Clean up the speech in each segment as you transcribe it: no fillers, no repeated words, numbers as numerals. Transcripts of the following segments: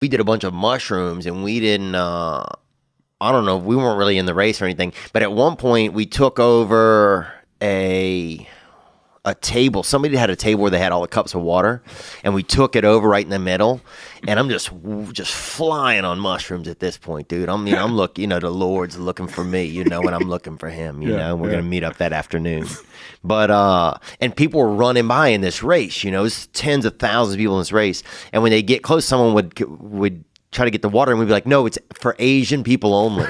we did a bunch of mushrooms, and we didn't. I don't know. We weren't really in the race or anything, but at one point we took over a table. Somebody had a table where they had all the cups of water, and we took it over right in the middle. And I'm just flying on mushrooms at this point, dude. I'm looking, the Lord's looking for me, and I'm looking for him, we're going to meet up that afternoon. But, and people were running by in this race, it's tens of thousands of people in this race. And when they get close, someone would try to get the water, and we'd be like, no, it's for Asian people only.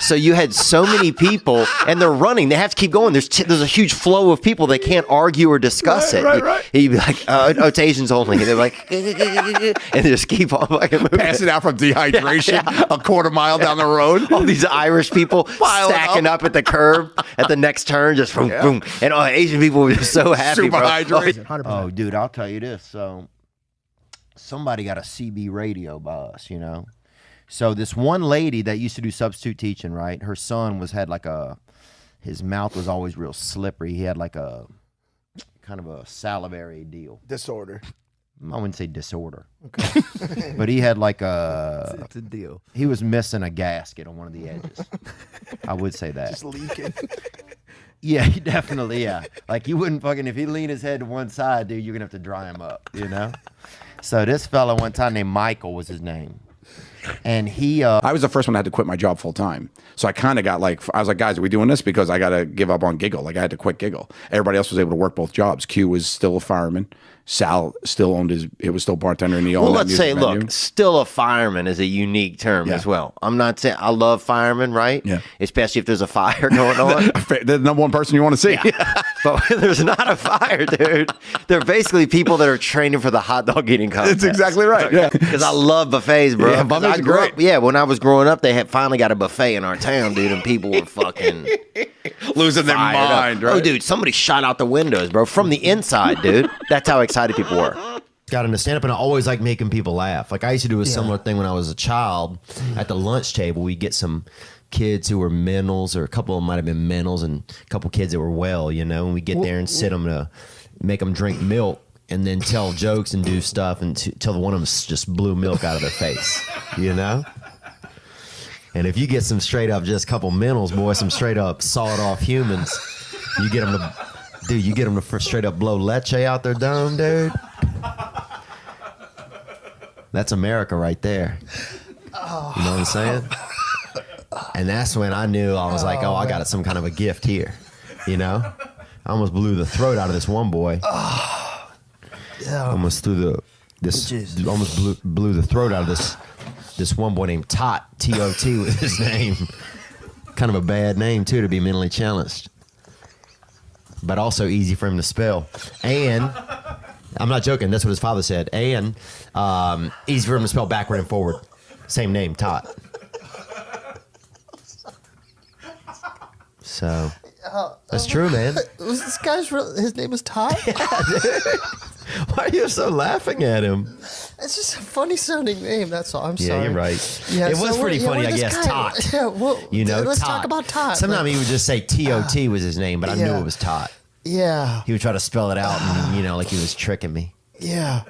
So you had so many people, and they're running. They have to keep going. There's a huge flow of people. They can't argue or discuss it. Right. You'd be like, oh, it's Asians only. And they're like, and they just keep on fucking moving. Passing out from dehydration a quarter mile down the road. All these Irish people stacking up at the curb at the next turn, just boom, boom. And Asian people were just so happy. Super hydrated. Oh, dude, I'll tell you this. So somebody got a CB radio by us, So this one lady that used to do substitute teaching, right? Her son his mouth was always real slippery. He had like a kind of a salivary deal. Disorder. I wouldn't say disorder. Okay. But he had like it's a deal. He was missing a gasket on one of the edges. I would say that. Just leaking. Yeah, he definitely, yeah. Like you wouldn't if he leaned his head to one side, dude, you're going to have to dry him up, So this fella one time named Michael was his name. And he I was the first one that had to quit my job full time. So I kind of got I was like, guys, are we doing this? Because I got to give up on Giggle. Like I had to quit Giggle. Everybody else was able to work both jobs. Q was still a fireman. Sal still owned it was still bartender in the Well, let's say, look, still a fireman is a unique term as well. I'm not saying I love firemen, right? Yeah. Especially if there's a fire going on. The number one person you want to see. Yeah. But when there's not a fire, dude, they're basically people that are training for the hot dog eating contest. That's exactly right. Yeah. Because I love buffets, bro. Yeah, buffets are great. When I was growing up, they had finally got a buffet in our town, dude, and people were fucking losing their mind, right? Oh, dude, somebody shot out the windows, bro, from the inside, dude. That's how excited people were. Got into stand-up, and I always like making people laugh. Like I used to do a similar thing when I was a child. At the lunch table, we'd get some kids who were mentals, or a couple of them might have been mentals, and a couple kids that were well, and we get there and sit them to make them drink milk, and then tell jokes and do stuff until one of them just blew milk out of their face, And if you get some straight up, just a couple mentals, boy, some straight up sawed off humans, you get them to straight up blow leche out their dome, dude. That's America right there. You know what I'm saying? And that's when I knew I was like, I got some kind of a gift here. I almost blew the throat out of this one boy. Almost blew the throat out of this one boy named Tot. T-O-T was his name. Kind of a bad name too to be mentally challenged, but also easy for him to spell. And I'm not joking. That's what his father said. And easy for him to spell backward and forward. Same name, Tot. So that's true, man. Was this guy's his name was Todd? Yeah, dude. Why are you so laughing at him? It's just a funny sounding name. That's all. I'm sorry. Yeah, you're right. Yeah, it was pretty funny, I guess. Tot. Yeah, well, let's Tot. talk about Tot. Sometimes he would just say T-O-T was his name, but I knew it was Tot. Yeah. He would try to spell it out, and like he was tricking me. Yeah.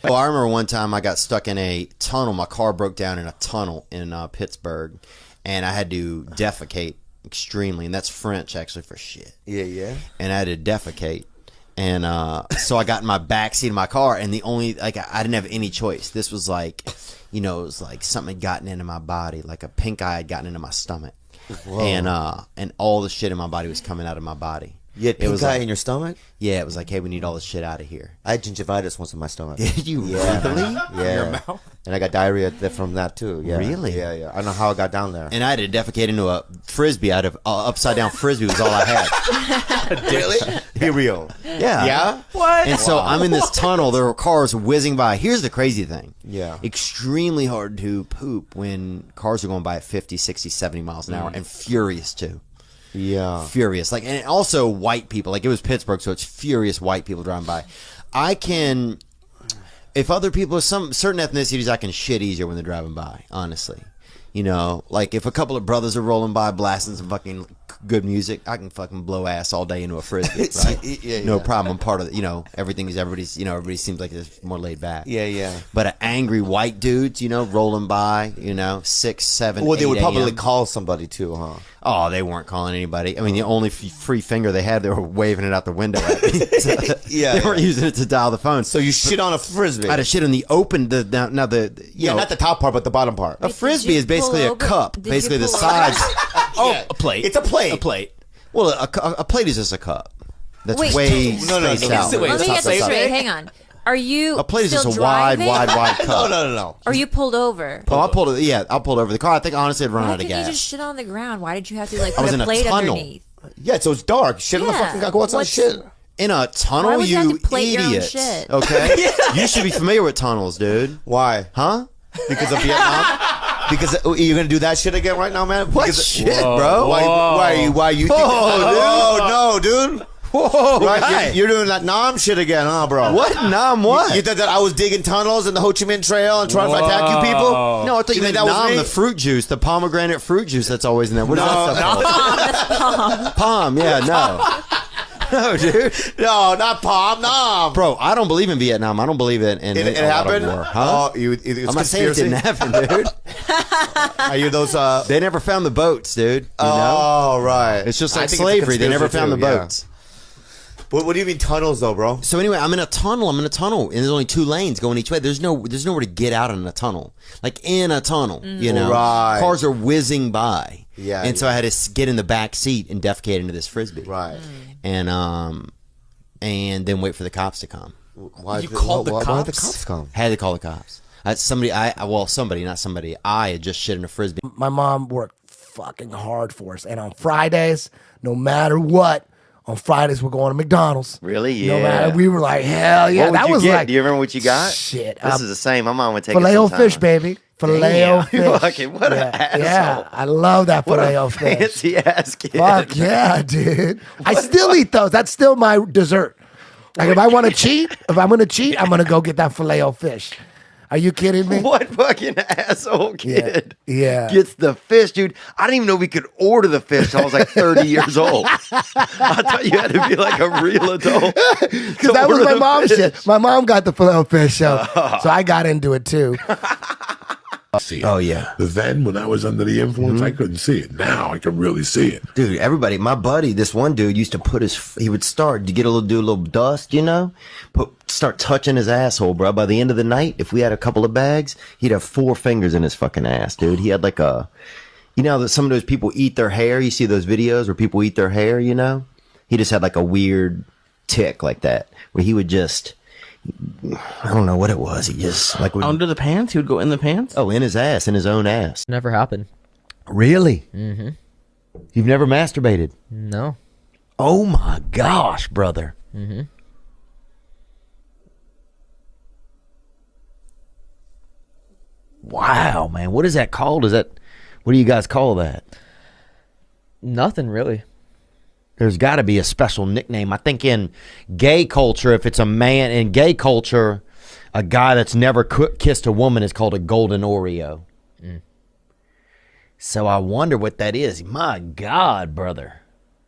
Well, I remember one time I got stuck in a tunnel. My car broke down in a tunnel in Pittsburgh, and I had to defecate extremely, and that's French actually for shit. Yeah. And I had to defecate, and so I got in my back seat of my car, and the only I didn't have any choice. This was like, it was like something had gotten into my body, like a pink eye had gotten into my stomach. Whoa. And all the shit in my body was coming out of my body. You had pink eye in your stomach? Yeah, it was like, hey, we need all this shit out of here. I had gingivitis once in my stomach. Did you really? Yeah. In your mouth? And I got diarrhea from that too. Yeah. Really? Yeah. I don't know how I got down there. And I had to defecate into a frisbee. I had an upside down frisbee was all I had. Really? Be real. Yeah. Yeah? What? And so I'm in this tunnel. There were cars whizzing by. Here's the crazy thing. Yeah. Extremely hard to poop when cars are going by at 50, 60, 70 miles an hour, and furious too. Yeah. Furious. Like, and also white people. Like, it was Pittsburgh, so it's furious white people driving by. If other people, some certain ethnicities, I can shit easier when they're driving by, honestly. Like if a couple of brothers are rolling by blasting some fucking good music, I can fucking blow ass all day into a frisbee, right? Yeah, No yeah. problem. I'm part of it. You know, everybody seems like it's more laid back. Yeah, yeah. But an angry white dudes, you know, rolling by, you know, 6, 7, Well, they 8 would probably a.m. call somebody too, huh? Oh, they weren't calling anybody. I mean, the only free finger they had, they were waving it out the window at me. So Yeah, they weren't yeah. using it to dial the phone. So you shit on a frisbee. I had a shit in the open. Now the you yeah, know, not the top part, but the bottom part. a frisbee is basically a cup. Did you Basically, the pull sides. Oh, a plate. It's a plate. A plate. Well, a plate is just a cup. That's Wait, way no, no, spaced no. out. Wait, Let me stop, get this stop. straight. Hang on. Are you A plate is still just a wide driving? cup. No. Or you pulled over? Oh, I pulled it. Yeah, I pulled over the car. I think honestly, I'd run Why out of couldn't you gas. just shit on the ground? Why did you have to like I was put in a a plate tunnel. underneath? Yeah, so it's dark. Shit on the Yeah. fucking guy. Go outside and What's- shit. In a tunnel, Why would you have you to plate your own idiot. shit? Okay, you should be familiar with tunnels, dude. Why? Huh? Because of Vietnam? Because you're gonna do that shit again right now, man? What Because- shit, bro? Why you think Oh, no, dude. Whoa, Right, guy. you're doing that Nam shit again, huh, bro? What? Nam what? You thought that I was digging tunnels in the Ho Chi Minh Trail and trying to attack you people? No, I thought you think meant that was Nam, me? the fruit juice, the pomegranate fruit juice that's always in there. What is that stuff called? Palm, yeah, no. No, dude. No, not Palm, Nam. Bro, I don't believe in Vietnam. I don't believe in It a lot of happened? war. Huh? Oh, it's I'm not saying it conspiracy? didn't happen, dude. Are you those, They never found the boats, dude. You know? Oh, right. It's just I like think it's a slavery. They never conspiracy found the too, yeah. boats. What do you mean tunnels, though, bro? So anyway, I'm in a tunnel, and there's only 2 lanes going each way. There's nowhere to get out in a tunnel. Like in a tunnel, you know. Right. Cars are whizzing by. Yeah, And so I had to get in the back seat and defecate into this frisbee. Right. And then wait for the cops to come. Why You called the why did the cops? cops come? Had to call the cops. I had just shit in a frisbee. My mom worked fucking hard for us. And on Fridays, no matter what, on Fridays we're going to McDonald's. Really? No Yeah. matter, we were like, hell yeah. What would that you was get? like, Do you remember what you got? shit. This is the same. My mom would take us Filet-o sometime. fish, baby. Filet-o Damn, fish. fucking what an asshole. Yeah, I love that What filet-o a fish. fancy ass kid. Fuck yeah, dude. I still eat those. That's still my dessert. Like if I want to cheat, I'm gonna go get that filet-o fish. Are you kidding me? What fucking asshole kid Yeah. gets the fish, dude? I didn't even know we could order the fish till I was like 30 years old. I thought you had to be like a real adult. Because that was my mom's shit. My mom got the filet-o fish, so I got into it too. See it. Oh, yeah. But then when I was under the influence, I couldn't see it. Now I can really see it. Dude, everybody, my buddy, this one dude used to he would start to do a little dust, you know, start touching his asshole, bro. By the end of the night, if we had a couple of bags, he'd have 4 fingers in his fucking ass, dude. He had like you know, that some of those people eat their hair. You see those videos where people eat their hair, you know? He just had like a weird tick like that where he would just, I don't know what it was. He just like would, Under the pants? He would go in the pants? in his ass, in his own ass. Never happened. Really? Mm-hmm. You've never masturbated? No. Oh my gosh, brother. Mm-hmm. Wow, man. What is that called? What do you guys call that? Nothing really. There's got to be a special nickname. I think in gay culture, if it's a man, in gay culture, a guy that's never kissed a woman is called a golden Oreo. So I wonder what that is. My God, brother.